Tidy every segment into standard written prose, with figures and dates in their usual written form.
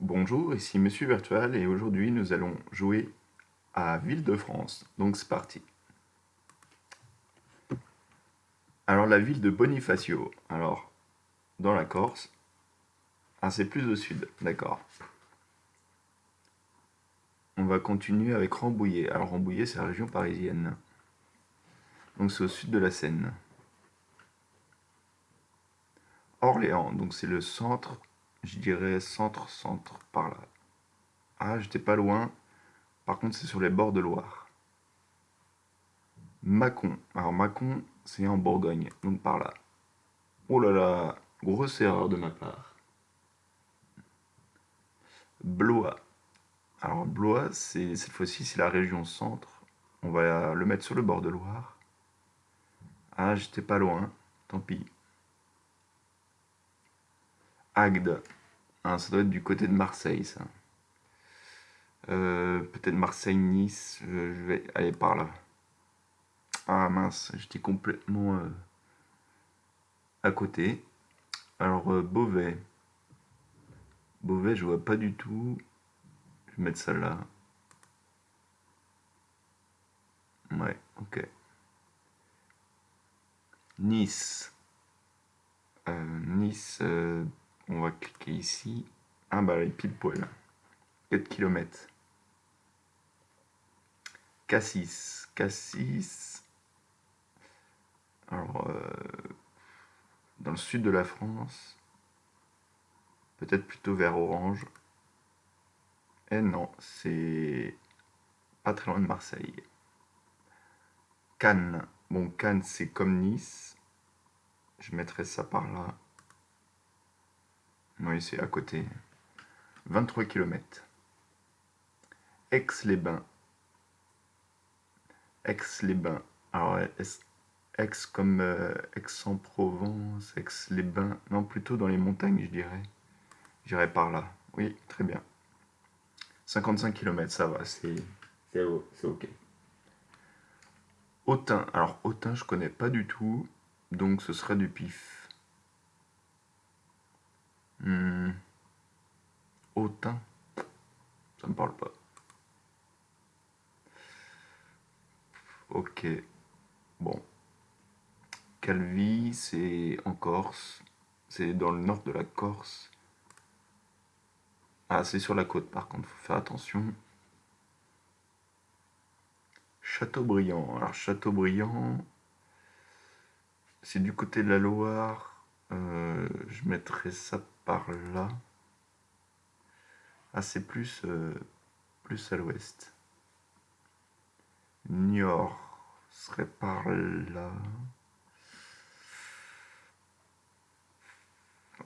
Bonjour, ici Monsieur Virtual et aujourd'hui nous allons jouer à Ville de France. Donc c'est parti. Alors la ville de Bonifacio, alors dans la Corse. Ah, c'est plus au sud, d'accord. On va continuer avec Rambouillet. Alors Rambouillet c'est la région parisienne. Donc c'est au sud de la Seine. Orléans, donc c'est le centre, je dirais centre par là. Ah, j'étais pas loin. Par contre c'est sur les bords de Loire. Mâcon. Alors Mâcon c'est en Bourgogne, donc par là. Oh là là, grosse erreur de ma part. Blois. Alors Blois, cette fois-ci, c'est la région centre. On va le mettre sur le bord de Loire. Ah, j'étais pas loin. Tant pis. Agde. Ah, ça doit être du côté de Marseille, ça. Peut-être Marseille-Nice. Je vais aller par là. Ah mince, j'étais complètement à côté. Alors Beauvais. Beauvais, je vois pas du tout. Je vais mettre ça là. Ouais, ok. Nice. Nice, on va cliquer ici. Ah bah les pile poil. 4 km. Cassis. Cassis. Alors, dans le sud de la France. Peut-être plutôt vers Orange. Eh non, c'est pas très loin de Marseille. Cannes. Bon, Cannes, c'est comme Nice. Je mettrai ça par là. Oui, c'est à côté. 23 km. Aix-les-Bains. Aix-les-Bains. Alors, Aix comme Aix-en-Provence, Aix-les-Bains. Non, plutôt dans les montagnes, je dirais. J'irai par là. Oui, très bien. 55 km, ça va, c'est ok. Autun. Alors, Autun, je connais pas du tout. Donc, ce serait du pif. Autun. Ça me parle pas. Ok. Bon. Calvi, c'est en Corse. C'est dans le nord de la Corse. Ah, c'est sur la côte par contre, faut faire attention. Châteaubriand. Alors Châteaubriand, c'est du côté de la Loire. Je mettrais ça par là. Ah, c'est plus à l'ouest. Niort serait par là.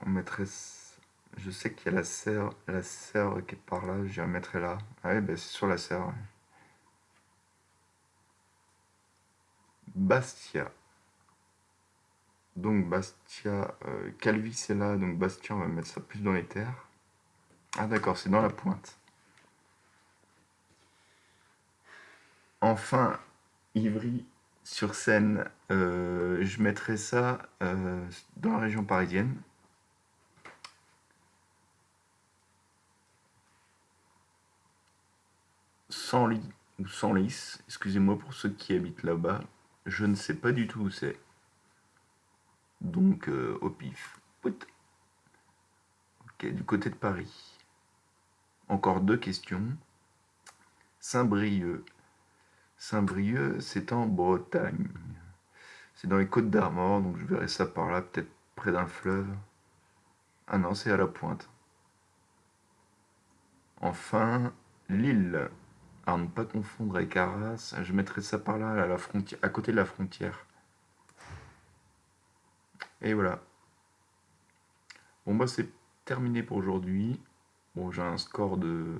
On mettrait. Je sais qu'il y a la Sèvre qui est par là. Je la mettrais là. Ah ouais, ben c'est sur la Sèvre. Ouais. Bastia. Donc Bastia, Calvi c'est là, donc Bastia on va mettre ça plus dans les terres. Ah d'accord, c'est dans la pointe. Enfin, Ivry-sur-Seine, je mettrai ça dans la région parisienne. Senlis, ou Senlis, excusez-moi pour ceux qui habitent là-bas, je ne sais pas du tout où c'est. Donc au pif. Pout. Ok, du côté de Paris. Encore deux questions. Saint-Brieuc. Saint-Brieuc, c'est en Bretagne. C'est dans les Côtes d'Armor, donc je verrai ça par là, peut-être près d'un fleuve. Ah non, c'est à la pointe. Enfin, Lille. À ne pas confondre avec Arras, je mettrai ça par là, à la frontière, à côté de la frontière. Et voilà. Bon bah c'est terminé pour aujourd'hui. Bon, j'ai un score de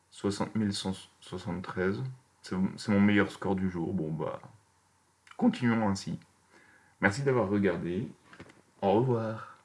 60 173. C'est mon meilleur score du jour. Bon bah, continuons ainsi. Merci d'avoir regardé. Au revoir.